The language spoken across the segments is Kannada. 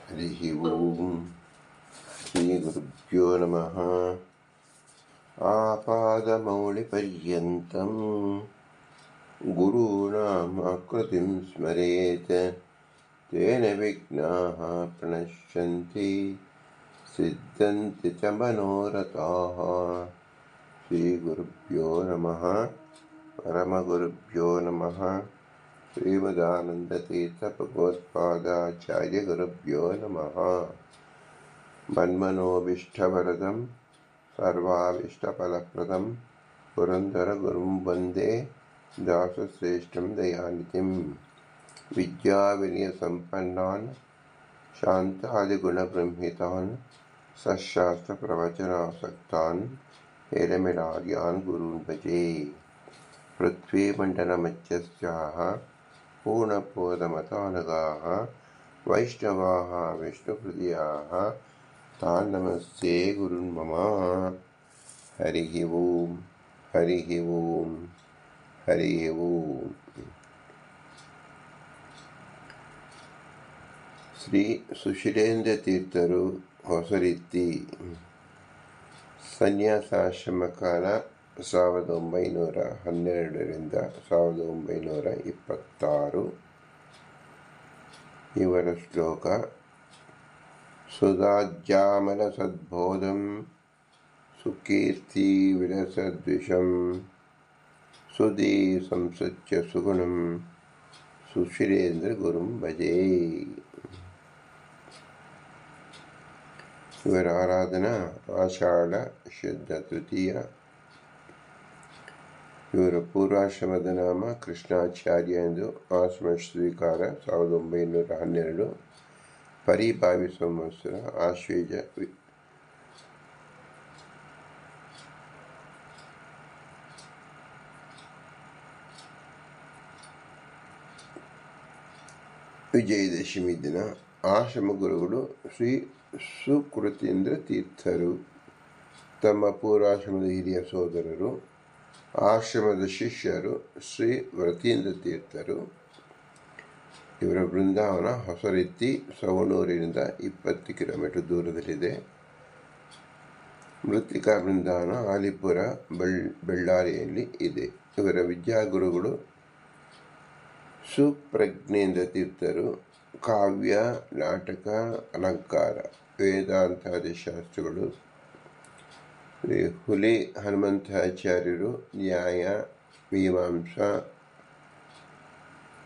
हरिः ओम् श्रीगुरुभ्यो नमः। आपादमौलिपर्यन्तं गुरूणाम् आकृतिं स्मरेत् तेन विघ्नाः प्रणश्यन्ति सिद्धन्ति च मनोरथाः। श्रीगुरुभ्यो नमः। परमगुरुभ्यो नमः। श्रीमदानन्दतीर्थभगवत्पादाचार्यगुरुभ्यो नमः। मन्मनोभीष्टवरदं सर्वाभीष्टफलप्रदं पुरन्दरगुरुं वन्दे दासश्रेष्ठं दयानिधिं। विद्याविनयसम्पन्नान् शान्तादिगुणबृंहितान् सशास्त्रप्रवचनासक्तान् हेरमिलार्यान् गुरून् भजे। पृथ्वीमण्डलमध्यस्थाः पूर्णबोधमतानुगाः वैष्णवाः विष्णुहृदयाः तान् नमस्ते गुरुन् मम। हरिः ओम् हरिः ओम् हरिः ओम्। ಶ್ರೀ ಸುಶೀಲೇಂದ್ರ ತೀರ್ಥರು ಹೊಸರೀತಿ. ಸನ್ಯಾಸಾಶ್ರಮ ಕಾಲ 1912ರಿಂದ 1926. ಇವರ ಶ್ಲೋಕ: ಸುಧಾಜ್ಯಾಮಲ ಸದ್ಬೋಧಂ ಸುಕೀರ್ತಿ ವಿರಸದ್ವಿಷಂ ಸುಧೀ ಸಂಸಚ್ಯ ಸುಗುಣಂ ಸುಶೀಲೇಂದ್ರ ಗುರುಂ ಭಜೇ. ಇವರ ಆರಾಧನಾ ಆಷಾಢ ಶುದ್ಧ ತೃತೀಯ. ಇವರ ಪೂರ್ವಾಶ್ರಮದ ನಾಮ ಕೃಷ್ಣಾಚಾರ್ಯ ಎಂದು. ಆಶ್ರಮ ಸ್ವೀಕಾರ 1912. ಪರಿಭಾವಿ ಸಂವತ್ಸರ ಆಶ್ವೇಜ ವಿಜಯದಶಮಿ ದಿನ. ಆಶ್ರಮ ಗುರುಗಳು ಶ್ರೀ ಸುಕೃತೀಂದ್ರ ತೀರ್ಥರು. ತಮ್ಮ ಪೂರ್ವಾಶ್ರಮದ ಹಿರಿಯ ಸೋದರರು. ಆಶ್ರಮದ ಶಿಷ್ಯರು ಶ್ರೀ ವ್ರತೀಂದ್ರ ತೀರ್ಥರು. ಇವರ ಬೃಂದಾವನ ಹೊಸರೀತಿ ಸವಣೂರಿನಿಂದ 20 ಕಿಲೋಮೀಟರ್ ದೂರದಲ್ಲಿದೆ. ಮೃತ್ತಿಕಾ ಬೃಂದಾವನ ಆಲಿಪುರ ಬಳ್ಳಾರಿಯಲ್ಲಿ ಇದೆ. ಇವರ ವಿದ್ಯಾಗುರುಗಳು ಸುಪ್ರಜ್ಞೇಂದ್ರ ತೀರ್ಥರು. ಕಾವ್ಯ, ನಾಟಕ, ಅಲಂಕಾರ, ವೇದಾಂತಾದಿ ಶಾಸ್ತ್ರಗಳು. ಹುಲಿ ಹನುಮಂತಾಚಾರ್ಯರು ನ್ಯಾಯ ಮೀಮಾಂಸಾ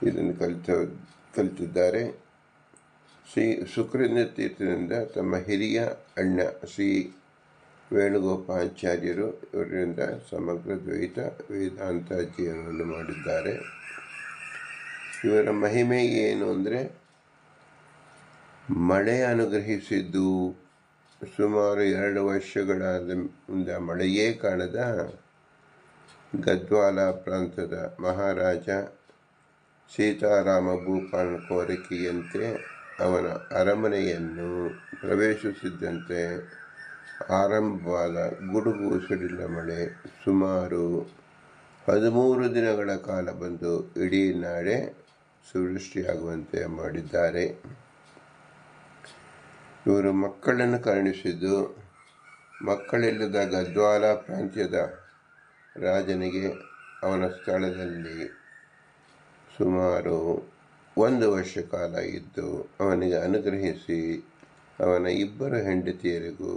ಇದನ್ನು ಕಲಿತಿದ್ದಾರೆ. ಶ್ರೀ ಸುಕೃತೀಂದ್ರ ತೀರ್ಥರಿಂದ ತಮ್ಮ ಹಿರಿಯ ಅಣ್ಣ ಶ್ರೀ ವೇಣುಗೋಪಾಚಾರ್ಯರು ಇವರಿಂದ ಸಮಗ್ರ ದ್ವೈತ ವೇದಾಂತ ಅಧ್ಯಯನವನ್ನು ಮಾಡಿದ್ದಾರೆ. ಇವರ ಮಹಿಮೆ ಏನು ಅಂದರೆ, ಮಳೆ ಅನುಗ್ರಹಿಸಿದ್ದು. ಸುಮಾರು 2 ವರ್ಷಗಳಾದ ಮಳೆಯೇ ಕಾಣದ ಗದ್ವಾಲ ಪ್ರಾಂತದ ಮಹಾರಾಜ ಸೀತಾರಾಮ ಭೂಪಾಲನ ಕೋರಿಕೆಯಂತೆ ಅವನ ಅರಮನೆಯನ್ನು ಪ್ರವೇಶಿಸಿದ್ದಂತೆ ಆರಂಭವಾದ ಗುಡುಗು ಸಿಡಿಲ ಮಳೆ ಸುಮಾರು 13 ದಿನಗಳ ಕಾಲ ಬಂದು ಇಡೀ ನಾಡೆ ಸುವೃಷ್ಟಿಯಾಗುವಂತೆ ಮಾಡಿದ್ದಾರೆ. ಇವರು ಮಕ್ಕಳನ್ನು ಕರುಣಿಸಿದ್ದು. ಮಕ್ಕಳಿಲ್ಲದ ಗದ್ವಾಲ ಪ್ರಾಂತ್ಯದ ರಾಜನಿಗೆ ಅವನ ಸ್ಥಳದಲ್ಲಿ ಸುಮಾರು 1 ವರ್ಷ ಕಾಲ ಇದ್ದು ಅವನಿಗೆ ಅನುಗ್ರಹಿಸಿ ಅವನ 2 ಹೆಂಡತಿಯರಿಗೂ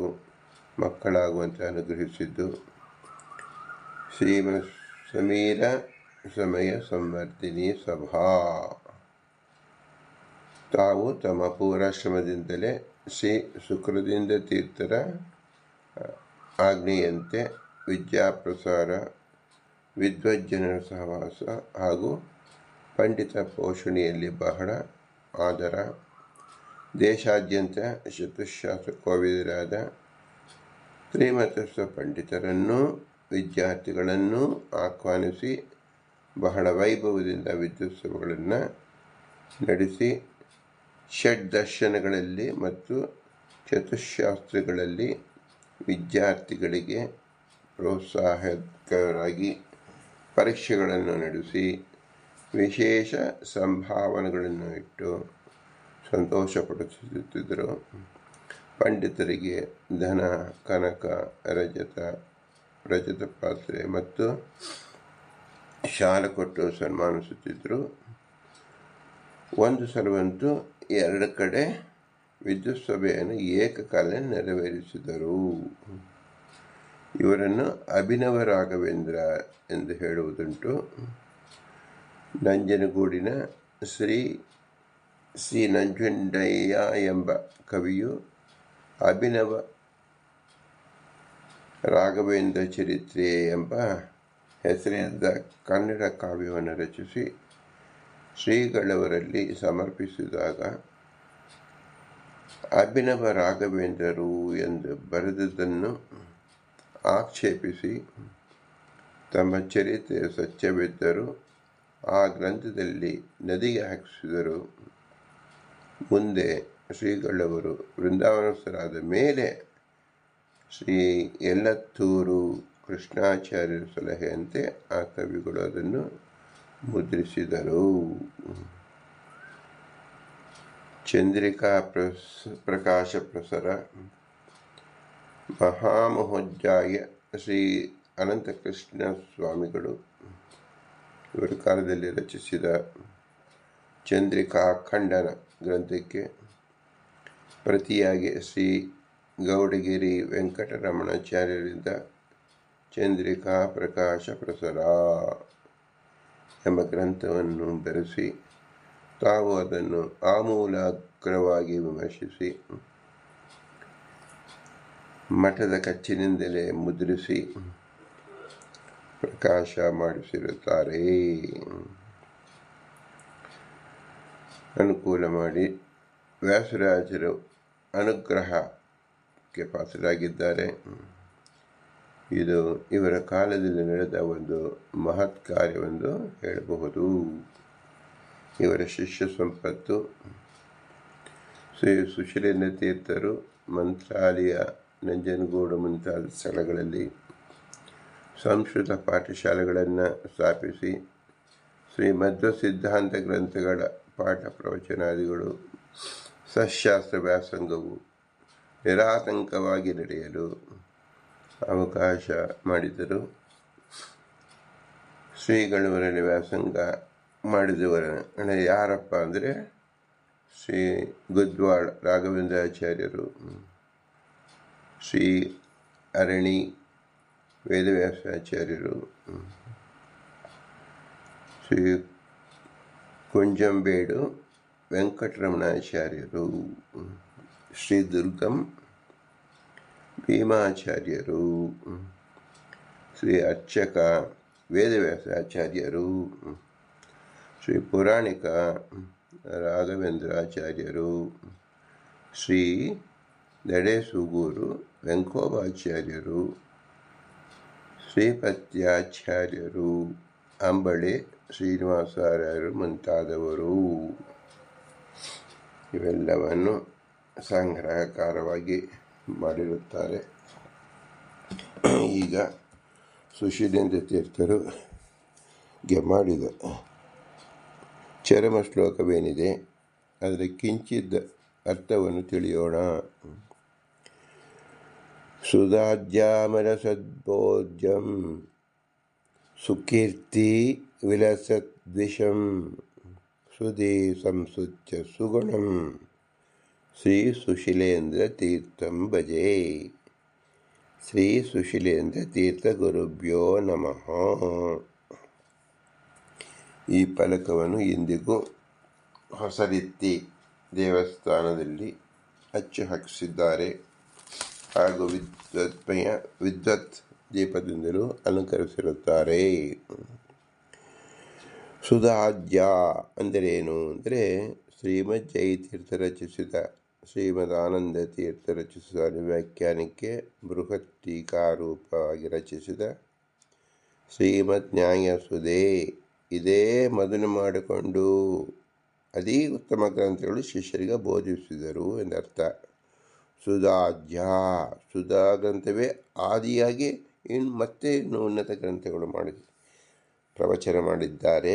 ಮಕ್ಕಳಾಗುವಂತೆ ಅನುಗ್ರಹಿಸಿದ್ದು. ಶ್ರೀಮ ಸಮೀರ ಸಮಯ ಸಂವರ್ಧಿನಿ ಸಭಾ. ತಾವು ತಮ್ಮ ಪೂರ್ವಾಶ್ರಮದಿಂದಲೇ ಶ್ರೀ ಸುಕೃತೀಂದ್ರ ತೀರ್ಥರ ಆಜ್ಞೆಯಂತೆ ವಿದ್ಯಾಪ್ರಸಾರ, ವಿದ್ವಜ್ಜನರ ಸಹವಾಸ ಹಾಗೂ ಪಂಡಿತ ಪೋಷಣೆಯಲ್ಲಿ ಬಹಳ ಆದರ. ದೇಶಾದ್ಯಂತ ಚತುಶಾಸ್ತ್ರ ಕೋವಿದರಾದ ತ್ರಿಮತಸ್ಥ ಪಂಡಿತರನ್ನೂ ವಿದ್ಯಾರ್ಥಿಗಳನ್ನು ಆಹ್ವಾನಿಸಿ ಬಹಳ ವೈಭವದಿಂದ ವಿದ್ಯೋತ್ಸವಗಳನ್ನು ನಡೆಸಿ ಷಡ್ದರ್ಶನಗಳಲ್ಲಿ ಮತ್ತು ಚತುಶಾಸ್ತ್ರಗಳಲ್ಲಿ ವಿದ್ಯಾರ್ಥಿಗಳಿಗೆ ಪ್ರೋತ್ಸಾಹಕರಾಗಿ ಪರೀಕ್ಷೆಗಳನ್ನು ನಡೆಸಿ ವಿಶೇಷ ಸಂಭಾವನೆಗಳನ್ನು ಇಟ್ಟು ಸಂತೋಷಪಡಿಸುತ್ತಿದ್ದರು. ಪಂಡಿತರಿಗೆ ಧನ, ಕನಕ, ರಜತ ಪಾತ್ರೆ ಮತ್ತು ಶಾಲ ಕೊಟ್ಟು ಸನ್ಮಾನಿಸುತ್ತಿದ್ದರು. ಒಂದು ಸಲವಂತೂ 2 ಕಡೆ ವಿದ್ಯುತ್ ಸಭೆಯನ್ನು ಏಕಕಾಲ ನೆರವೇರಿಸಿದರು. ಇವರನ್ನು ಅಭಿನವ ರಾಘವೇಂದ್ರ ಎಂದು ಹೇಳುವುದುಂಟು. ನಂಜನಗೂಡಿನ ಶ್ರೀ ನಂಜುಂಡಯ್ಯ ಎಂಬ ಕವಿಯು ಅಭಿನವ ರಾಘವೇಂದ್ರ ಚರಿತ್ರೆ ಎಂಬ ಹೆಸರಿನಿಂದ ಕನ್ನಡ ಕಾವ್ಯವನ್ನು ರಚಿಸಿ ಶ್ರೀಗಳವರಲ್ಲಿ ಸಮರ್ಪಿಸಿದಾಗ ಅಭಿನವ ರಾಘವೇಂದ್ರರು ಎಂದು ಬರೆದುದನ್ನು ಆಕ್ಷೇಪಿಸಿ ತಮ್ಮ ಚರಿತ್ರೆ ಸತ್ಯವಿದ್ದರೂ ಆ ಗ್ರಂಥದಲ್ಲಿ ನದಿಗೆ ಹಾಕಿಸಿದರು. ಮುಂದೆ ಶ್ರೀಗಳವರು ವೃಂದಾವನಸ್ಥರಾದ ಮೇಲೆ ಶ್ರೀ ಯಲ್ಲತ್ತೂರು ಕೃಷ್ಣಾಚಾರ್ಯರ ಸಲಹೆಯಂತೆ ಆ ಕವಿಗಳು ಅದನ್ನು ಮುದ್ರಿಸಿದರು. ಚಂದ್ರಿಕಾ ಪ್ರಕಾಶ ಪ್ರಸರ ಮಹಾಮಹೋಧ್ಯಾಯ ಶ್ರೀ ಅನಂತಕೃಷ್ಣ ಸ್ವಾಮಿಗಳು ಇವರ ಕಾಲದಲ್ಲಿ ರಚಿಸಿದ ಚಂದ್ರಿಕಾ ಖಂಡನ ಗ್ರಂಥಕ್ಕೆ ಪ್ರತಿಯಾಗಿ ಶ್ರೀ ಗೌಡಗಿರಿ ವೆಂಕಟರಮಣಾಚಾರ್ಯರಿಂದ ಚಂದ್ರಿಕಾ ಪ್ರಕಾಶ ಪ್ರಸರ ಎಂಬ ಗ್ರಂಥವನ್ನು ಬರೆಸಿ ತಾವು ಅದನ್ನು ಆಮೂಲಾಗ್ರವಾಗಿ ವಿಮರ್ಶಿಸಿ ಮಠದ ಕಚ್ಚಿನಿಂದಲೇ ಮುದ್ರಿಸಿ ಪ್ರಕಾಶ ಮಾಡಿಸಿರುತ್ತಾರೆ. ಅನುಕೂಲ ಮಾಡಿ ವ್ಯಾಸರಾಜರು ಅನುಗ್ರಹಕ್ಕೆ ಪಾತ್ರರಾಗಿದ್ದಾರೆ. ಇದು ಇವರ ಕಾಲದಲ್ಲಿ ನಡೆದ ಒಂದು ಮಹತ್ ಕಾರ್ಯವೆಂದು ಹೇಳಬಹುದು. ಇವರ ಶಿಷ್ಯ ಸಂಪತ್ತು ಶ್ರೀ ಸುಶೀಲೇಂದ್ರ ತೀರ್ಥರು ಮಂತ್ರಾಲಯ, ನಂಜನಗೂಡು ಮುಂತಾದ ಸ್ಥಳಗಳಲ್ಲಿ ಸಂಸ್ಕೃತ ಪಾಠಶಾಲೆಗಳನ್ನು ಸ್ಥಾಪಿಸಿ ಶ್ರೀಮಧ್ವ ಸಿದ್ಧಾಂತ ಗ್ರಂಥಗಳ ಪಾಠ ಪ್ರವಚನಾದಿಗಳು, ಸಶಾಸ್ತ್ರ ವ್ಯಾಸಂಗವು ನಿರಾತಂಕವಾಗಿ ನಡೆಯಲು ಅವಕಾಶ ಮಾಡಿದರು. ಶ್ರೀಗಳವರಲ್ಲಿ ವ್ಯಾಸಂಗ ಮಾಡಿದವರ ಯಾರಪ್ಪ ಅಂದರೆ ಶ್ರೀ ಗುದ್ವಾಳ ರಾಘವೇಂದ್ರಾಚಾರ್ಯರು, ಶ್ರೀ ಅರಣಿ ವೇದವ್ಯಾಸಾಚಾರ್ಯರು, ಶ್ರೀ ಕುಂಜಂಬೇಡು ವೆಂಕಟರಮಣಾಚಾರ್ಯರು, ಶ್ರೀ ದುರ್ಗಂ ಭೀಮಾಚಾರ್ಯರು, ಶ್ರೀ ಅರ್ಚಕ ವೇದವ್ಯಾಸಾಚಾರ್ಯರು, ಶ್ರೀ ಪುರಾಣಿಕ ರಾಘವೇಂದ್ರಾಚಾರ್ಯರು, ಶ್ರೀ ದಡೇಸೂಗೂರು ವೆಂಕೋಬಾಚಾರ್ಯರು, ಶ್ರೀಪತ್ಯಾಚಾರ್ಯರು, ಅಂಬಳೆ ಶ್ರೀನಿವಾಸಾಚಾರ್ಯರು ಮುಂತಾದವರು ಇವೆಲ್ಲವನ್ನು ಸಂಗ್ರಹಕಾರವಾಗಿ ಮಾಡಿರುತ್ತಾರೆ. ಈಗ ಸುಶೀಲೇಂದ್ರ ತೀರ್ಥರು ಮಾಡಿದ ಚರಮ ಶ್ಲೋಕವೇನಿದೆ ಅದರ ಕಿಂಚಿತ್ ಅರ್ಥವನ್ನು ತಿಳಿಯೋಣ. ಸುಧಾಜ್ಯಾಮರ ಸದ್ಬೋಧ್ಯಂ ಸುಕೀರ್ತಿ ವಿಲಸದ್ವಿಷಂ ಸುಧೀ ಸಂಸುಚ್ಯ ಸುಗುಣಂ ಶ್ರೀ ಸುಶೀಲೇಂದ್ರ ತೀರ್ಥಂ ಭಜೆ. ಶ್ರೀ ಸುಶೀಲೇಂದ್ರ ತೀರ್ಥ ಗುರುಭ್ಯೋ ನಮಃ. ಈ ಫಲಕವನ್ನು ಇಂದಿಗೂ ಹೊಸರಿತ್ತಿ ದೇವಸ್ಥಾನದಲ್ಲಿ ಅಚ್ಚು ಹಾಕಿಸಿದ್ದಾರೆ ಹಾಗೂ ವಿದ್ವತ್ ದೀಪದಿಂದಲೂ ಅಲಂಕರಿಸಿರುತ್ತಾರೆ. ಸುಧಾದ್ಯ ಅಂದರೇನು ಅಂದರೆ ಶ್ರೀಮದ್ ಜಯತೀರ್ಥ ರಚಿಸಿದ ಶ್ರೀಮದ್ ಆನಂದ ತೀರ್ಥ ರಚಿಸಿದ ವ್ಯಾಖ್ಯಾನಕ್ಕೆ ಬೃಹತ್ ಟೀಕಾರೂಪವಾಗಿ ರಚಿಸಿದ ಶ್ರೀಮದ್ ನ್ಯಾಯಸುಧೆ ಇದೇ ಮೊದಲು ಮಾಡಿಕೊಂಡು ಅದೇ ಉತ್ತಮ ಗ್ರಂಥಗಳು ಶಿಷ್ಯರಿಗೆ ಬೋಧಿಸಿದರು ಎಂದರ್ಥ. ಸುಧಾಧ್ಯ ಸುಧಾ ಗ್ರಂಥವೇ ಆದಿಯಾಗಿ ಮತ್ತೆ ಉನ್ನತ ಗ್ರಂಥಗಳು ಪ್ರವಚನ ಮಾಡಿದ್ದಾರೆ,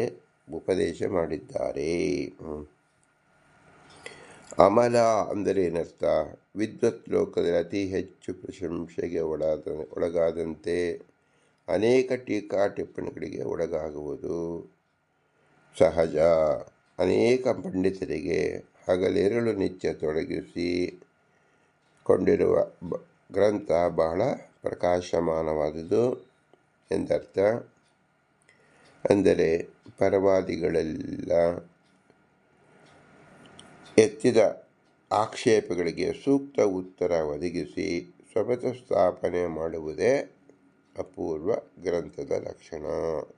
ಉಪದೇಶ ಮಾಡಿದ್ದಾರೆ. ಅಮಲ ಅಂದರೆ ಏನರ್ಥ? ವಿದ್ವತ್ ಲೋಕದಲ್ಲಿ ಅತಿ ಹೆಚ್ಚು ಪ್ರಶಂಸೆಗೆ ಒಳಗಾದಂತೆ ಅನೇಕ ಟೀಕಾ ಟಿಪ್ಪಣಿಗಳಿಗೆ ಒಳಗಾಗುವುದು ಸಹಜ. ಅನೇಕ ಪಂಡಿತರಿಗೆ ಹಗಲಿರುಳು ನಿತ್ಯ ತೊಡಗಿಸಿಕೊಂಡಿರುವ ಗ್ರಂಥ ಬಹಳ ಪ್ರಕಾಶಮಾನವಾದುದು ಎಂದರ್ಥ. ಅಂದರೆ ಪರವಾದಿಗಳೆಲ್ಲ ಎತ್ತಿದ ಆಕ್ಷೇಪಗಳಿಗೆ ಸೂಕ್ತ ಉತ್ತರ ಒದಗಿಸಿ ಸ್ವಮತ ಸ್ಥಾಪನೆ ಮಾಡುವುದೇ ಅಪೂರ್ವ ಗ್ರಂಥದ ಲಕ್ಷಣ.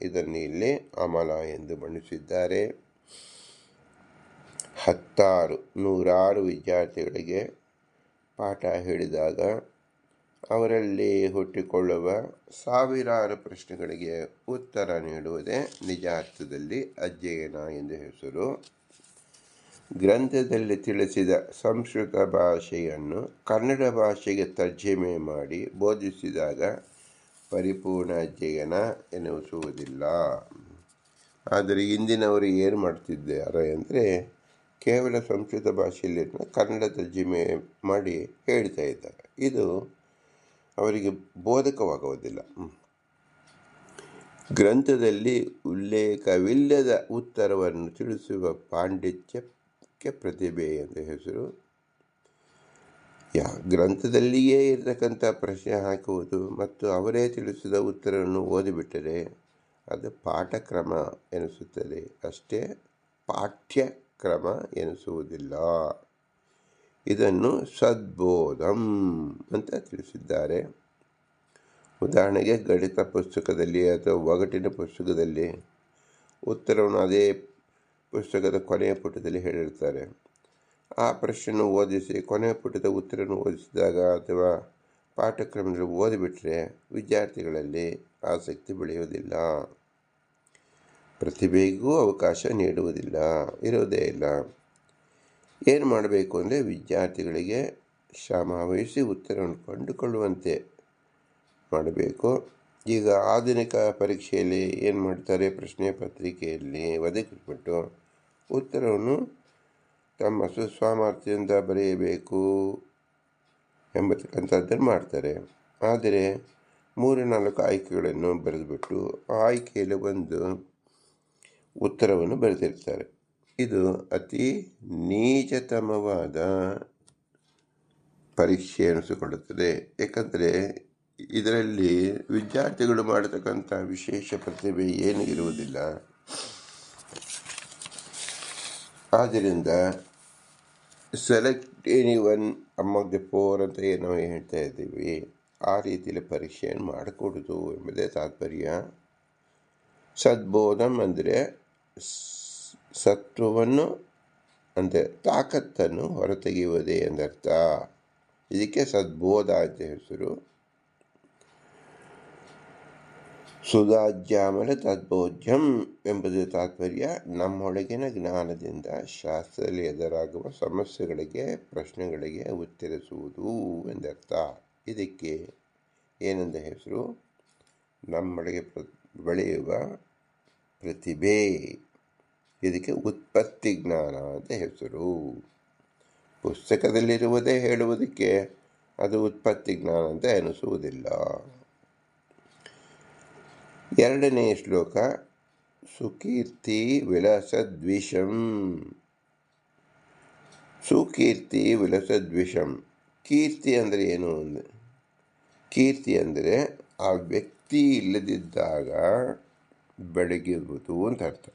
ಇದನ್ನು ಇಲ್ಲಿ ಅಮಲ ಎಂದು ಬಣ್ಣಿಸಿದ್ದಾರೆ. ನೂರಾರು ವಿದ್ಯಾರ್ಥಿಗಳಿಗೆ ಪಾಠ ಹೇಳಿದಾಗ ಅವರಲ್ಲಿ ಹುಟ್ಟಿಕೊಳ್ಳುವ ಸಾವಿರಾರು ಪ್ರಶ್ನೆಗಳಿಗೆ ಉತ್ತರ ನೀಡುವುದೇ ನಿಜ ಅರ್ಥದಲ್ಲಿ ಅಧ್ಯಯನ ಎಂದು ಹೆಸರು. ಗ್ರಂಥದಲ್ಲಿ ತಿಳಿಸಿದ ಸಂಸ್ಕೃತ ಭಾಷೆಯನ್ನು ಕನ್ನಡ ಭಾಷೆಗೆ ತರ್ಜಮೆ ಮಾಡಿ ಬೋಧಿಸಿದಾಗ ಪರಿಪೂರ್ಣ ಅಧ್ಯಯನ ಎನ್ನಿಸುವುದಿಲ್ಲ. ಆದರೆ ಇಂದಿನವರು ಏನು ಮಾಡ್ತಿದ್ದಾರೆ ಅಂದರೆ ಕೇವಲ ಸಂಸ್ಕೃತ ಭಾಷೆಯಲ್ಲಿ ಕನ್ನಡ ತರ್ಜಮೆ ಮಾಡಿ ಹೇಳ್ತಾ ಇದ್ದಾರೆ. ಇದು ಅವರಿಗೆ ಬೋಧಕವಾಗುವುದಿಲ್ಲ. ಗ್ರಂಥದಲ್ಲಿ ಉಲ್ಲೇಖವಿಲ್ಲದ ಉತ್ತರವನ್ನು ತಿಳಿಸುವ ಪಾಂಡಿತ್ಯಕ್ಕೆ ಪ್ರತಿಭೆ ಎಂದು ಹೆಸರು. ಗ್ರಂಥದಲ್ಲಿಯೇ ಇರತಕ್ಕಂಥ ಪ್ರಶ್ನೆ ಹಾಕುವುದು ಮತ್ತು ಅವರೇ ತಿಳಿಸಿದ ಉತ್ತರವನ್ನು ಓದಿಬಿಟ್ಟರೆ ಅದು ಪಾಠಕ್ರಮ ಎನಿಸುತ್ತದೆ ಅಷ್ಟೇ, ಪಾಠ್ಯಕ್ರಮ ಎನಿಸುವುದಿಲ್ಲ. ಇದನ್ನು ಸದ್ಬೋಧಂ ಅಂತ ತಿಳಿಸಿದ್ದಾರೆ. ಉದಾಹರಣೆಗೆ ಗಣಿತ ಪುಸ್ತಕದಲ್ಲಿ ಅಥವಾ ಒಗಟಿನ ಪುಸ್ತಕದಲ್ಲಿ ಉತ್ತರವನ್ನು ಅದೇ ಪುಸ್ತಕದ ಕೊನೆಯ ಪುಟದಲ್ಲಿ ಹೇಳಿರ್ತಾರೆ. ಆ ಪ್ರಶ್ನೆಯನ್ನು ಓದಿಸಿ ಕೊನೆಯ ಪುಟದ ಉತ್ತರವನ್ನು ಓದಿಸಿದಾಗ ಅಥವಾ ಪಾಠಕ್ರಮದಲ್ಲಿ ಓದಿಬಿಟ್ರೆ ವಿದ್ಯಾರ್ಥಿಗಳಲ್ಲಿ ಆಸಕ್ತಿ ಬೆಳೆಯುವುದಿಲ್ಲ, ಪ್ರತಿಭೆಗೂ ಅವಕಾಶ ಇರೋದೇ ಇಲ್ಲ. ಏನು ಮಾಡಬೇಕು ಅಂದರೆ ವಿದ್ಯಾರ್ಥಿಗಳಿಗೆ ಶ್ರಮ ವಹಿಸಿ ಉತ್ತರವನ್ನು ಕಂಡುಕೊಳ್ಳುವಂತೆ ಮಾಡಬೇಕು. ಈಗ ಆಧುನಿಕ ಪರೀಕ್ಷೆಯಲ್ಲಿ ಏನು ಮಾಡ್ತಾರೆ, ಪ್ರಶ್ನೆ ಪತ್ರಿಕೆಯಲ್ಲಿ ಒದಗಿಸ್ಬಿಟ್ಟು ಉತ್ತರವನ್ನು ತಮ್ಮ ಸುಸಾಮರ್ಥ್ಯದಿಂದ ಬರೆಯಬೇಕು ಎಂಬತಕ್ಕಂಥದ್ದನ್ನು ಮಾಡ್ತಾರೆ. ಆದರೆ 3-4 ಆಯ್ಕೆಗಳನ್ನು ಬರೆದುಬಿಟ್ಟು ಆ ಆಯ್ಕೆಯಲ್ಲಿ ಒಂದು ಉತ್ತರವನ್ನು ಬರೆದಿರ್ತಾರೆ. ಇದು ಅತಿ ನೀಚತಮವಾದ ಪರೀಕ್ಷೆ ಎನಿಸಿಕೊಳ್ಳುತ್ತದೆ. ಏಕೆಂದರೆ ಇದರಲ್ಲಿ ವಿದ್ಯಾರ್ಥಿಗಳು ಮಾಡತಕ್ಕಂಥ ವಿಶೇಷ ಪ್ರತಿಭೆ ಏನೂ ಇರುವುದಿಲ್ಲ. ಆದ್ದರಿಂದ select any one among the four ಅಂತ ಏನು ನಾವು ಹೇಳ್ತಾ ಇದ್ದೀವಿ, ಆ ರೀತಿಯಲ್ಲಿ ಪರೀಕ್ಷೆಯನ್ನು ಮಾಡಕೂಡದು ಎಂಬುದೇ ತಾತ್ಪರ್ಯ. ಸದ್ಬೋಧಂ ಅಂದರೆ ಸತ್ವವನ್ನು ಅಂದರೆ ತಾಕತ್ತನ್ನು ಹೊರತೆಗೆಯುವುದೇ ಎಂದರ್ಥ. ಇದಕ್ಕೆ ಸದ್ಬೋಧ ಅಂತ ಹೆಸರು. ಸುಧಾಜ್ಯಾಮಲ ತದ್ಬೋಧ್ಯಂ ಎಂಬುದು ತಾತ್ಪರ್ಯ. ನಮ್ಮೊಳಗಿನ ಜ್ಞಾನದಿಂದ ಶಾಸ್ತ್ರದಲ್ಲಿ ಎದುರಾಗುವ ಸಮಸ್ಯೆಗಳಿಗೆ ಪ್ರಶ್ನೆಗಳಿಗೆ ಉತ್ತರಿಸುವುದು ಎಂದರ್ಥ. ಇದಕ್ಕೆ ಏನೆಂದ ಹೆಸರು? ನಮ್ಮೊಳಗೆ ಬೆಳೆಯುವ ಪ್ರತಿಭೆ. ಇದಕ್ಕೆ ಉತ್ಪತ್ತಿ ಜ್ಞಾನ ಅಂತ ಹೆಸರು. ಪುಸ್ತಕದಲ್ಲಿರುವುದೇ ಹೇಳುವುದಕ್ಕೆ ಅದು ಉತ್ಪತ್ತಿ ಜ್ಞಾನ ಅಂತ ಎನಿಸುವುದಿಲ್ಲ. 2ನೇ ಶ್ಲೋಕ ಸುಕೀರ್ತಿ ವಿಲಸದ್ವಿಷಂ. ಸುಕೀರ್ತಿ ವಿಲಸದ್ವಿಷಂ. ಕೀರ್ತಿ ಅಂದರೆ ಏನು? ಕೀರ್ತಿ ಅಂದರೆ ಆ ವ್ಯಕ್ತಿ ಇಲ್ಲದಿದ್ದಾಗ ಬೆಳಗಿರುವುದು ಅಂತ ಅರ್ಥ.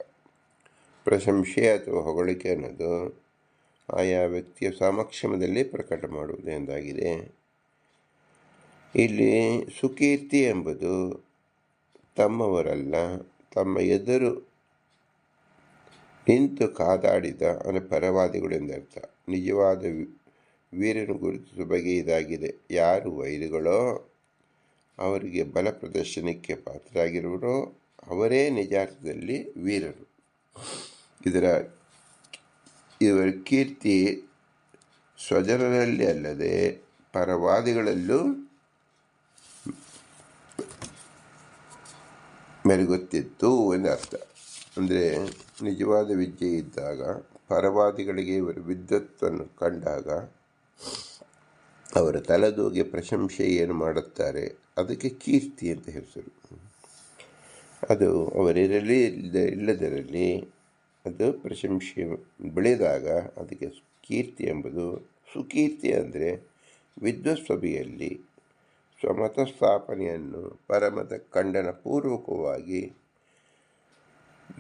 ಪ್ರಶಂಸೆ ಅಥವಾ ಹೊಗಳಿಕೆ ಅನ್ನೋದು ಆಯಾ ವ್ಯಕ್ತಿಯ ಸಮಕ್ಷಮದಲ್ಲಿ ಪ್ರಕಟ ಮಾಡುವುದು ಎಂದಾಗಿದೆ. ಇಲ್ಲಿ ಸುಕೀರ್ತಿ ಎಂಬುದು ತಮ್ಮವರಲ್ಲ, ತಮ್ಮ ಎದುರು ನಿಂತು ಕಾದಾಡಿದ ಅಂದರೆ ಪರವಾದಿಗಳು ಎಂದರ್ಥ. ನಿಜವಾದ ವೀರನು ಗುರುತಿಸುವ ಬಗೆ ಇದಾಗಿದೆ. ಯಾರು ವೈರಿಗಳೋ ಅವರಿಗೆ ಬಲ ಪ್ರದರ್ಶನಕ್ಕೆ ಪಾತ್ರರಾಗಿರುವರೋ ಅವರೇ ನಿಜಾರ್ಥದಲ್ಲಿ ವೀರರು. ಇವರ ಕೀರ್ತಿ ಸ್ವಜನರಲ್ಲಿ ಅಲ್ಲದೆ ಪರವಾದಿಗಳಲ್ಲೂ ಮೆರುಗುತ್ತಿತ್ತು ಎಂದರ್ಥ. ಅಂದರೆ ನಿಜವಾದ ವಿದ್ಯೆ ಇದ್ದಾಗ ಪರವಾದಿಗಳಿಗೆ ಇವರು ವಿದ್ವತ್ತನ್ನು ಕಂಡಾಗ ಅವರ ತಲೆದೂಗೆ ಪ್ರಶಂಸೆ ಏನು ಮಾಡುತ್ತಾರೆ ಅದಕ್ಕೆ ಕೀರ್ತಿ ಅಂತ ಹೆಸರು. ಅದು ಅವರಿರಲಿ ಇಲ್ಲದಿರಲಿ ಅದು ಪ್ರಶಂಸೆ ಬೆಳೆದಾಗ ಅದಕ್ಕೆ ಕೀರ್ತಿ ಎಂಬುದು. ಸುಕೀರ್ತಿ ಅಂದರೆ ವಿದ್ವತ್ಸಭೆಯಲ್ಲಿ ಸ್ವಮತ ಸ್ಥಾಪನೆಯನ್ನು ಪರಮತ ಖಂಡನ ಪೂರ್ವಕವಾಗಿ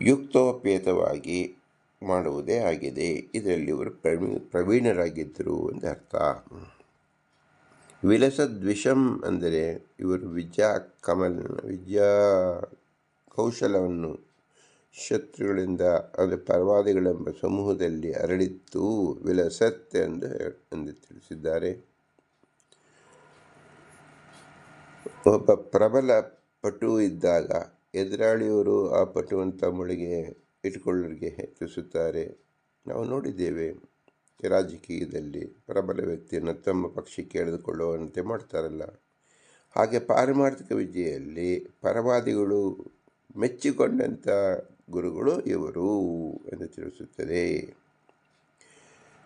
ಯುಕ್ತೋಪೇತವಾಗಿ ಮಾಡುವುದೇ ಆಗಿದೆ. ಇದರಲ್ಲಿ ಇವರು ಪ್ರವೀಣರಾಗಿದ್ದರು ಅಂತ ಅರ್ಥ. ವಿಲಸದ್ವಿಷಂ ಅಂದರೆ ಇವರು ವಿದ್ಯಾ ಕೌಶಲವನ್ನು ಶತ್ರುಗಳಿಂದ ಅಂದರೆ ಪರವಾದಿಗಳೆಂಬ ಸಮೂಹದಲ್ಲಿ ಹರಡಿತ್ತು. ವಿಲಸತ್ ಎಂದು ತಿಳಿಸಿದ್ದಾರೆ. ಒಬ್ಬ ಪ್ರಬಲ ಪಟು ಇದ್ದಾಗ ಎದುರಾಳಿಯವರು ಆ ಪಟುವಂತ ಮುಳಿಗೆ ಇಟ್ಕೊಳ್ಳೋರಿಗೆ ಹೆಚ್ಚಿಸುತ್ತಾರೆ. ನಾವು ನೋಡಿದ್ದೇವೆ, ರಾಜಕೀಯದಲ್ಲಿ ಪ್ರಬಲ ವ್ಯಕ್ತಿಯನ್ನು ತಮ್ಮ ಪಕ್ಷಕ್ಕೆ ಎಳೆದುಕೊಳ್ಳುವಂತೆ ಮಾಡ್ತಾರಲ್ಲ. ಹಾಗೆ ಪಾರಮಾರ್ಥಿಕ ವಿದ್ಯೆಯಲ್ಲಿ ಪರವಾದಿಗಳು ಮೆಚ್ಚಿಕೊಂಡಂಥ ಗುರುಗಳು ಇವರು ಎಂದು ತಿಳಿಸುತ್ತದೆ.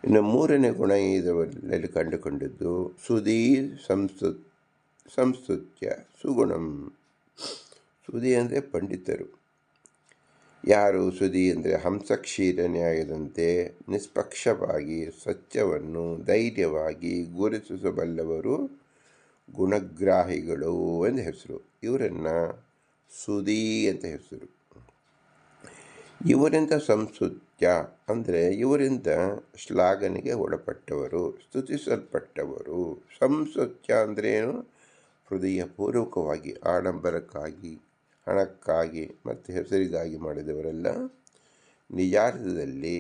ಇನ್ನು ಮೂರನೇ ಗುಣ ಇದರಲ್ಲಿ ಕಂಡುಕೊಂಡದ್ದು ಸುಧೀ ಸಂಸ್ತುತ್ಯ ಸುಗುಣಂ. ಸುಧಿ ಅಂದರೆ ಪಂಡಿತರು. ಯಾರು ಸುಧಿ ಅಂದರೆ ಹಂಸಕ್ಷೀರ ನ್ಯಾಯದಂತೆ ನಿಷ್ಪಕ್ಷವಾಗಿ ಸತ್ಯವನ್ನು ಧೈರ್ಯವಾಗಿ ಗುರುತಿಸಬಲ್ಲವರು ಗುಣಗ್ರಾಹಿಗಳು ಎಂದು ಹೆಸರು. ಇವರನ್ನು ಸುಧಿ ಅಂತ ಹೆಸರು. ಇವರಿಂದ ಸಂಸ್ತುತ್ಯ ಅಂದರೆ ಇವರಿಂದ ಶ್ಲಾಘನೆಗೆ ಒಳಪಟ್ಟವರು, ಸ್ತುತಿಸಲ್ಪಟ್ಟವರು. ಸಂಸ್ತುತ್ಯ ಅಂದ್ರೇನು? ಹೃದಯಪೂರ್ವಕವಾಗಿ, ಆಡಂಬರಕ್ಕಾಗಿ, ಹಣಕ್ಕಾಗಿ ಮತ್ತು ಹೆಸರಿಗಾಗಿ ಮಾಡಿದವರೆಲ್ಲ ನಿಜಾರ್ಥದಲ್ಲಿ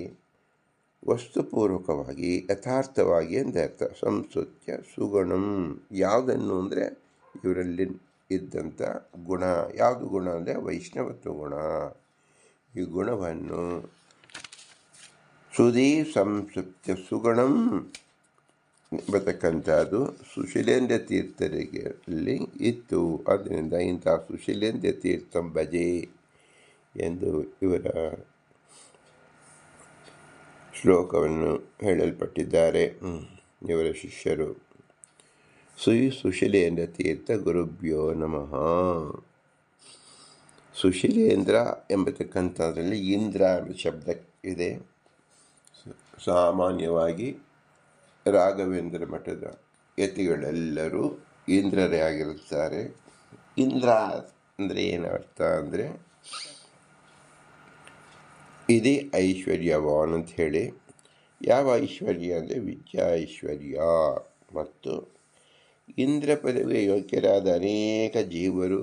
ವಸ್ತುಪೂರ್ವಕವಾಗಿ ಯಥಾರ್ಥವಾಗಿ ಎಂದರ್ಥ. ಸಂಸ್ತುತ್ಯ ಸುಗುಣಂ ಯಾವುದನ್ನು ಅಂದರೆ ಇವರಲ್ಲಿ ಇದ್ದಂಥ ಗುಣ. ಯಾವುದು ಗುಣ ಅಂದರೆ ವೈಷ್ಣವತ್ವ ಗುಣ. ಈ ಗುಣವನ್ನು ಸುಧೀ ಸಂಸ್ತುತ್ಯ ಸುಗುಣಂ ಎಂಬತಕ್ಕಂಥದ್ದು ಸುಶೀಲೇಂದ್ರ ತೀರ್ಥರಿಗೆ ಅಲ್ಲಿ ಇತ್ತು. ಆದ್ದರಿಂದ ಇಂಥ ಸುಶೀಲೇಂದ್ರ ತೀರ್ಥಂ ಭಜೆ ಎಂದು ಇವರ ಶ್ಲೋಕವನ್ನು ಹೇಳಲ್ಪಟ್ಟಿದ್ದಾರೆ ಇವರ ಶಿಷ್ಯರು. ಸುಶೀಲೇಂದ್ರ ತೀರ್ಥ ಗುರುಭ್ಯೋ ನಮಃ. ಸುಶೀಲೇಂದ್ರ ಎಂಬತಕ್ಕಂಥದ್ರಲ್ಲಿ ಇಂದ್ರ ಎಂಬ ಶಬ್ದ ಇದೆ. ಸಾಮಾನ್ಯವಾಗಿ ರಾಘವೇಂದ್ರ ಮಠದ ಯತಿಗಳೆಲ್ಲರೂ ಇಂದ್ರರೇ ಆಗಿರುತ್ತಾರೆ. ಇಂದ್ರ ಅಂದರೆ ಏನರ್ಥ ಅಂದರೆ ಇದೇ ಐಶ್ವರ್ಯವಾನ್ ಅಂತ ಹೇಳಿ. ಯಾವ ಐಶ್ವರ್ಯ ಅಂದರೆ ವಿದ್ಯಾ ಐಶ್ವರ್ಯ. ಮತ್ತು ಇಂದ್ರ ಪದವಿಗೆ ಯೋಗ್ಯರಾದ ಅನೇಕ ಜೀವರು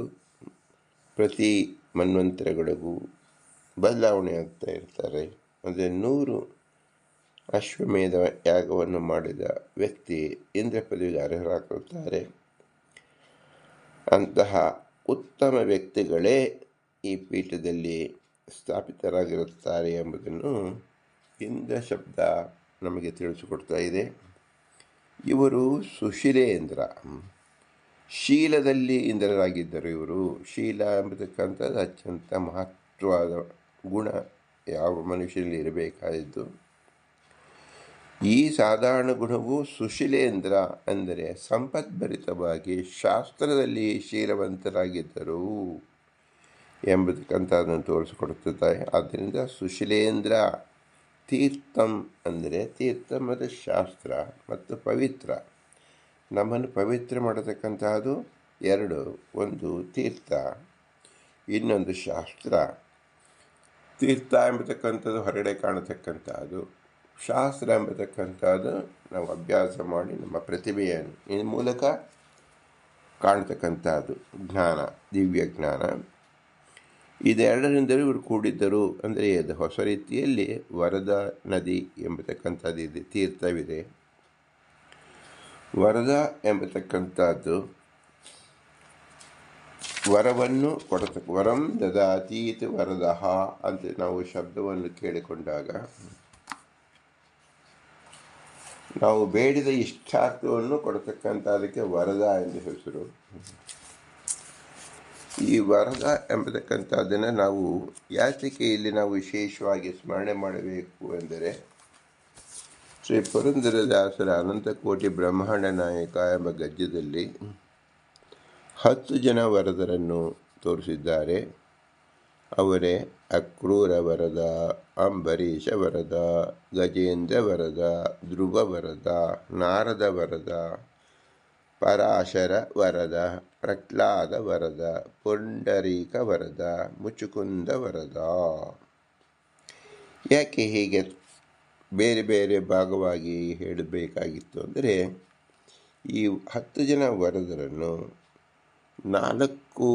ಪ್ರತಿ ಮನ್ವಂತರಗಳಿಗೂ ಬದಲಾವಣೆ ಆಗ್ತಾ ಇರ್ತಾರೆ. ಅಂದರೆ 100 ಅಶ್ವಮೇಧ ಯಾಗವನ್ನು ಮಾಡಿದ ವ್ಯಕ್ತಿ ಇಂದ್ರ ಪದವಿಗೆ ಅರ್ಹರಾಗುತ್ತಾರೆ. ಅಂತಹ ಉತ್ತಮ ವ್ಯಕ್ತಿಗಳೇ ಈ ಪೀಠದಲ್ಲಿ ಸ್ಥಾಪಿತರಾಗಿರುತ್ತಾರೆ ಎಂಬುದನ್ನು ಇಂದ್ರ ಶಬ್ದ ನಮಗೆ ತಿಳಿಸಿಕೊಡ್ತಾ ಇದೆ. ಇವರು ಸುಶೀಲೇಂದ್ರ, ಶೀಲದಲ್ಲಿ ಇಂದ್ರರಾಗಿದ್ದರು. ಇವರು ಶೀಲ ಎಂಬತಕ್ಕಂಥದ್ದು ಅತ್ಯಂತ ಮಹತ್ವದ ಗುಣ ಯಾವ ಮನುಷ್ಯನಲ್ಲಿ ಇರಬೇಕಾದದ್ದು. ಈ ಸಾಧಾರಣ ಗುಣವು ಸುಶೀಲೇಂದ್ರ ಅಂದರೆ ಸಂಪದ್ಭರಿತವಾಗಿ ಶಾಸ್ತ್ರದಲ್ಲಿ ಶೀಲವಂತರಾಗಿದ್ದರು ಎಂಬತಕ್ಕಂಥದ್ದನ್ನು ತೋರಿಸಿಕೊಡುತ್ತದೆ. ಆದ್ದರಿಂದ ಸುಶೀಲೇಂದ್ರ. ತೀರ್ಥಂ ಅಂದರೆ ತೀರ್ಥ ಮತ್ತು ಶಾಸ್ತ್ರ ಮತ್ತು ಪವಿತ್ರ. ನಮ್ಮನ್ನು ಪವಿತ್ರ ಮಾಡತಕ್ಕಂತಹದ್ದು 2. ಒಂದು ತೀರ್ಥ, ಇನ್ನೊಂದು ಶಾಸ್ತ್ರ. ತೀರ್ಥ ಎಂಬತಕ್ಕಂಥದ್ದು ಹೊರಗಡೆ ಕಾಣತಕ್ಕಂತಹದ್ದು. ಶಾಸ್ತ್ರ ಎಂಬತಕ್ಕಂಥದ್ದು ನಾವು ಅಭ್ಯಾಸ ಮಾಡಿ ನಮ್ಮ ಪ್ರತಿಭೆಯನ್ನು ಈ ಮೂಲಕ ಕಾಣತಕ್ಕಂಥದ್ದು ಜ್ಞಾನ, ದಿವ್ಯ ಜ್ಞಾನ. ಇದೆರಡರಿಂದಲೂ ಇವರು ಕೂಡಿದ್ದರು. ಅಂದರೆ ಅದು ಹೊಸ ರೀತಿಯಲ್ಲಿ ವರದ ನದಿ ಎಂಬತಕ್ಕಂಥದ್ದು ಇದೆ, ತೀರ್ಥವಿದೆ. ವರದ ಎಂಬತಕ್ಕಂಥದ್ದು ವರವನ್ನು ವರಂ ದದಾತೀತಿ ವರದಃ ಅಂತ ನಾವು ಶಬ್ದವನ್ನು ಕೇಳಿಕೊಂಡಾಗ ನಾವು ಬೇಡಿದ ಇಷ್ಟಾರ್ಥವನ್ನು ಕೊಡತಕ್ಕಂಥದಕ್ಕೆ ವರದ ಎಂದು ಹೆಸರು. ಈ ವರದ ಎಂಬತಕ್ಕಂಥದ್ದನ್ನು ನಾವು ಯಾತಕ್ಕೆ ಇಲ್ಲಿ ನಾವು ವಿಶೇಷವಾಗಿ ಸ್ಮರಣೆ ಮಾಡಬೇಕು ಎಂದರೆ, ಶ್ರೀ ಪುರಂದರದಾಸರ ಅನಂತಕೋಟಿ ಬ್ರಹ್ಮಾಂಡ ನಾಯಕ ಎಂಬ ಗದ್ಯದಲ್ಲಿ 10 ಜನ ವರದರನ್ನು ತೋರಿಸಿದ್ದಾರೆ. ಅವರೇ ಅಕ್ರೂರ ವರದ, ಅಂಬರೀಷ ವರದ, ಗಜೇಂದ್ರ ವರದ, ಧ್ರುವ ವರದ, ನಾರದ ವರದ, ಪರಾಶರ ವರದ, ಪ್ರಹ್ಲಾದ ವರದ, ಪುಂಡರೀಕ ವರದ, ಮುಚುಕುಂದ ವರದ. ಯಾಕೆ ಹೀಗೆ ಬೇರೆ ಬೇರೆ ಭಾಗವಾಗಿ ಹೇಳಬೇಕಾಗಿತ್ತು ಅಂದರೆ, ಈ 10 ಜನ ವರದರನ್ನು 4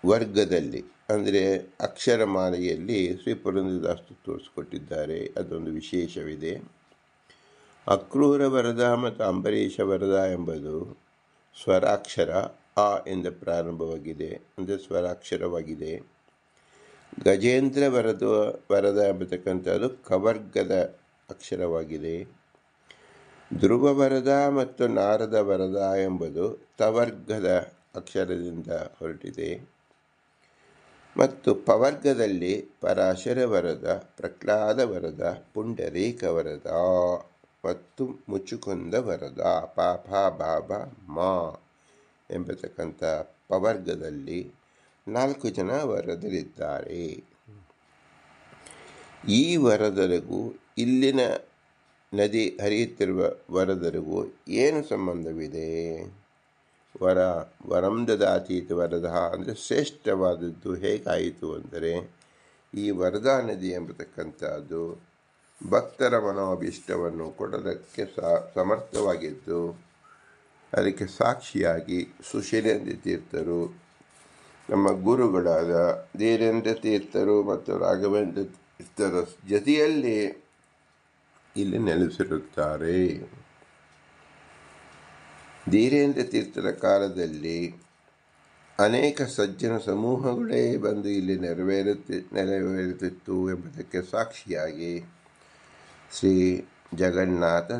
ವರ್ಗದಲ್ಲಿ ಅಂದರೆ ಅಕ್ಷರಮಾಲೆಯಲ್ಲಿ ಶ್ರೀ ಪುರಂದರದಾಸರು ತೋರಿಸಿಕೊಟ್ಟಿದ್ದಾರೆ. ಅದೊಂದು ವಿಶೇಷವಿದೆ. ಅಕ್ರೂರ ವರದ ಮತ್ತು ಅಂಬರೀಷ ವರದ ಎಂಬುದು ಸ್ವರಾಕ್ಷರ ಆ ಎಂದು ಪ್ರಾರಂಭವಾಗಿದೆ, ಅಂದರೆ ಸ್ವರಾಕ್ಷರವಾಗಿದೆ. ಗಜೇಂದ್ರ ವರದ ಎಂಬತಕ್ಕಂಥದ್ದು ಕವರ್ಗದ ಅಕ್ಷರವಾಗಿದೆ. ಧ್ರುವ ವರದ ಮತ್ತು ನಾರದ ವರದ ಎಂಬುದು ತವರ್ಗದ ಅಕ್ಷರದಿಂದ ಹೊರಟಿದೆ. ಮತ್ತು ಪವರ್ಗದಲ್ಲಿ ಪರಾಶರ ವರದ, ಪ್ರಹ್ಲಾದ ವರದ, ಪುಂಡರೀಕ ವರದ ಮತ್ತು ಮುಚುಕುಂದ ವರದ ಪಾಪ ಬಾಬ ಮಾ ಎಂಬತಕ್ಕಂಥ ಪವರ್ಗದಲ್ಲಿ 4 ಜನ ವರದರಿದ್ದಾರೆ. ಈ ವರದರಿಗೂ ಇಲ್ಲಿನ ನದಿ ಹರಿಯುತ್ತಿರುವ ವರದರಿಗೂ ಏನು ಸಂಬಂಧವಿದೆ? ವರಂ ದದಾತೀತ ವರದ ಅಂದರೆ ಶ್ರೇಷ್ಠವಾದದ್ದು ಹೇಗಾಯಿತು ಅಂದರೆ, ಈ ವರದಾ ನದಿ ಎಂಬತಕ್ಕಂಥದ್ದು ಭಕ್ತರ ಮನೋಭೀಷ್ಟವನ್ನು ಕೊಡೋದಕ್ಕೆ ಸಮರ್ಥವಾಗಿದ್ದು, ಅದಕ್ಕೆ ಸಾಕ್ಷಿಯಾಗಿ ಸುಶೀಲೇಂದ್ರ ತೀರ್ಥರು, ನಮ್ಮ ಗುರುಗಳಾದ ಧೀರೇಂದ್ರ ತೀರ್ಥರು ಮತ್ತು ರಾಘವೇಂದ್ರ ತೀರ್ಥರ ಜೊತೆಯಲ್ಲಿ ಇಲ್ಲಿ ನೆಲೆಸಿರುತ್ತಾರೆ. ಧೀರೇಂದ್ರ ತೀರ್ಥರ ಕಾಲದಲ್ಲಿ ಅನೇಕ ಸಜ್ಜನ ಸಮೂಹಗಳೇ ಬಂದು ಇಲ್ಲಿ ನೆರವೇರುತ್ತಿತ್ತು ಎಂಬುದಕ್ಕೆ ಸಾಕ್ಷಿಯಾಗಿ ಶ್ರೀ ಜಗನ್ನಾಥ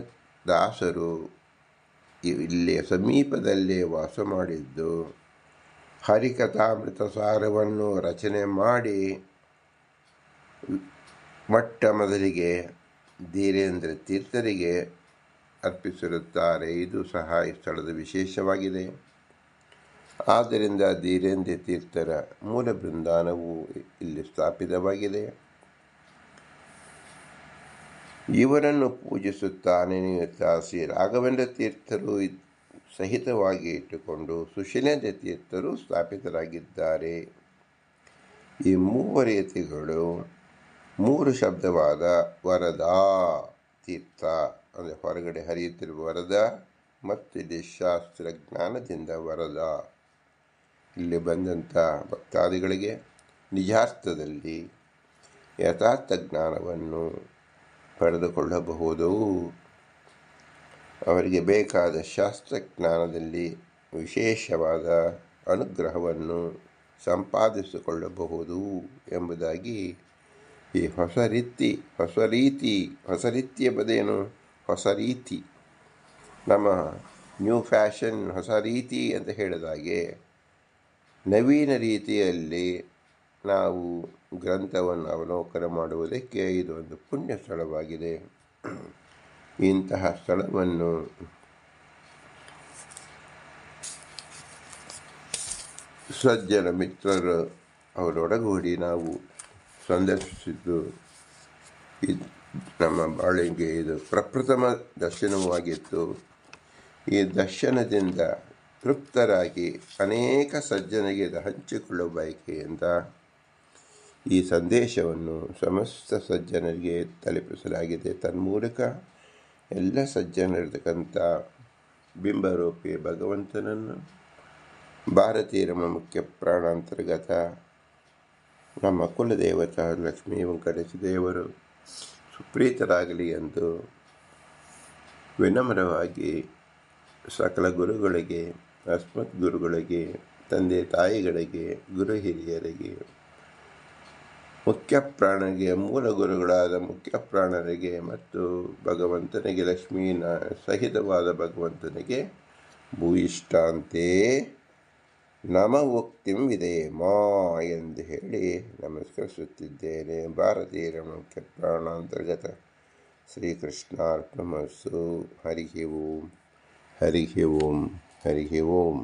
ದಾಸರು ಇಲ್ಲಿ ಸಮೀಪದಲ್ಲೇ ವಾಸ ಮಾಡಿದ್ದು, ಹರಿಕಥಾಮೃತ ಸಾರವನ್ನು ರಚನೆ ಮಾಡಿ ಮೊಟ್ಟ ಮೊದಲಿಗೆ ಧೀರೇಂದ್ರ ತೀರ್ಥರಿಗೆ ಅರ್ಪಿಸಿರುತ್ತಾರೆ. ಇದು ಸಹ ಈ ಸ್ಥಳದ ವಿಶೇಷವಾಗಿದೆ. ಆದ್ದರಿಂದ ಧೀರೇಂದ್ರ ತೀರ್ಥರ ಮೂಲ ಬೃಂದಾವನವು ಇಲ್ಲಿ ಸ್ಥಾಪಿತವಾಗಿದೆ. ಇವರನ್ನು ಪೂಜಿಸುತ್ತಾನೆ ಶ್ರೀ ರಾಘವೇಂದ್ರ ತೀರ್ಥರು ಸಹಿತವಾಗಿ ಇಟ್ಟುಕೊಂಡು ಸುಶೀಲೇಂದ್ರ ತೀರ್ಥರು ಸ್ಥಾಪಿತರಾಗಿದ್ದಾರೆ. ಈ ಮೂವರೇತಿಗಳು 3 ಶಬ್ದವಾದ ವರದಾ ತೀರ್ಥ ಅಂದರೆ ಹೊರಗಡೆ ಹರಿಯುತ್ತಿರುವ ವರದ, ಮತ್ತು ಇಲ್ಲಿ ಶಾಸ್ತ್ರ ಜ್ಞಾನದಿಂದ ವರದ, ಇಲ್ಲಿ ಬಂದಂಥ ಭಕ್ತಾದಿಗಳಿಗೆ ನಿಜಾರ್ಥದಲ್ಲಿ ಯಥಾರ್ಥ ಜ್ಞಾನವನ್ನು ಪಡೆದುಕೊಳ್ಳಬಹುದು. ಅವರಿಗೆ ಬೇಕಾದ ಶಾಸ್ತ್ರಜ್ಞಾನದಲ್ಲಿ ವಿಶೇಷವಾದ ಅನುಗ್ರಹವನ್ನು ಸಂಪಾದಿಸಿಕೊಳ್ಳಬಹುದು ಎಂಬುದಾಗಿ ಈ ಹೊಸ ರೀತಿ ಎಂಬುದೇನು? ಹೊಸ ರೀತಿ, ನಮ್ಮ ನ್ಯೂ ಫ್ಯಾಷನ್, ಹೊಸ ರೀತಿ ಅಂತ ಹೇಳಿದಾಗೆ ನವೀನ ರೀತಿಯಲ್ಲಿ ನಾವು ಗ್ರಂಥವನ್ನು ಅವಲೋಕನ ಮಾಡುವುದಕ್ಕೆ ಇದೊಂದು ಪುಣ್ಯ ಸ್ಥಳವಾಗಿದೆ. ಇಂತಹ ಸ್ಥಳವನ್ನು ಸಜ್ಜನ ಮಿತ್ರರು ಅವರೊಡಗೂಡಿ ನಾವು ಸಂದರ್ಶಿಸಿದ್ದು ನಮ್ಮ ಬಾಳಿಗೆ ಇದು ಪ್ರಪ್ರಥಮ ದರ್ಶನವಾಗಿತ್ತು. ಈ ದರ್ಶನದಿಂದ ತೃಪ್ತರಾಗಿ ಅನೇಕ ಸಜ್ಜನಿಗೆ ಹಂಚಿಕೊಳ್ಳುವ ಬಯಕೆಯಿಂದ ಈ ಸಂದೇಶವನ್ನು ಸಮಸ್ತ ಸಜ್ಜನರಿಗೆ ತಲುಪಿಸಲಾಗಿದೆ. ತನ್ಮೂಲಕ ಎಲ್ಲ ಸಜ್ಜನರಿರ್ತಕ್ಕಂಥ ಬಿಂಬರೂಪಿ ಭಗವಂತನನ್ನು, ಭಾರತೀಯರ ಮುಖ್ಯ ಪ್ರಾಣಾಂತರ್ಗತ ನಮ್ಮ ಕುಲದೇವತಾ ಲಕ್ಷ್ಮೀ ವೆಂಕಟೇಶ ದೇವರು ಸುಪ್ರೀತರಾಗಲಿ ಎಂದು ವಿನಮ್ರವಾಗಿ ಸಕಲ ಗುರುಗಳಿಗೆ, ಅಸ್ಮತ್ ಗುರುಗಳಿಗೆ, ತಂದೆ ತಾಯಿಗಳಿಗೆ, ಗುರು ಹಿರಿಯರಿಗೆ, ಮುಖ್ಯ ಪ್ರಾಣರಿಗೆ, ಮೂಲ ಗುರುಗಳಾದ ಮುಖ್ಯ ಪ್ರಾಣರಿಗೆ ಮತ್ತು ಭಗವಂತನಿಗೆ, ಲಕ್ಷ್ಮೀನ ಸಹಿತವಾದ ಭಗವಂತನಿಗೆ ಭೂಯಿಷ್ಠಾಂತೆ ನಮೋಕ್ತಿಂ ವಿಧೇಮಾ ಎಂದು ಹೇಳಿ ನಮಸ್ಕರಿಸುತ್ತಿದ್ದೇನೆ. ಭಾರತೀಯ ಮುಖ್ಯ ಪ್ರಾಣಾಂತರ್ಗತ ಶ್ರೀಕೃಷ್ಣಾರ್ಪಣಮಸ್ತು. ಹರಿ ಓಂ, ಹರಿ ಓಂ, ಹರಿ ಓಂ.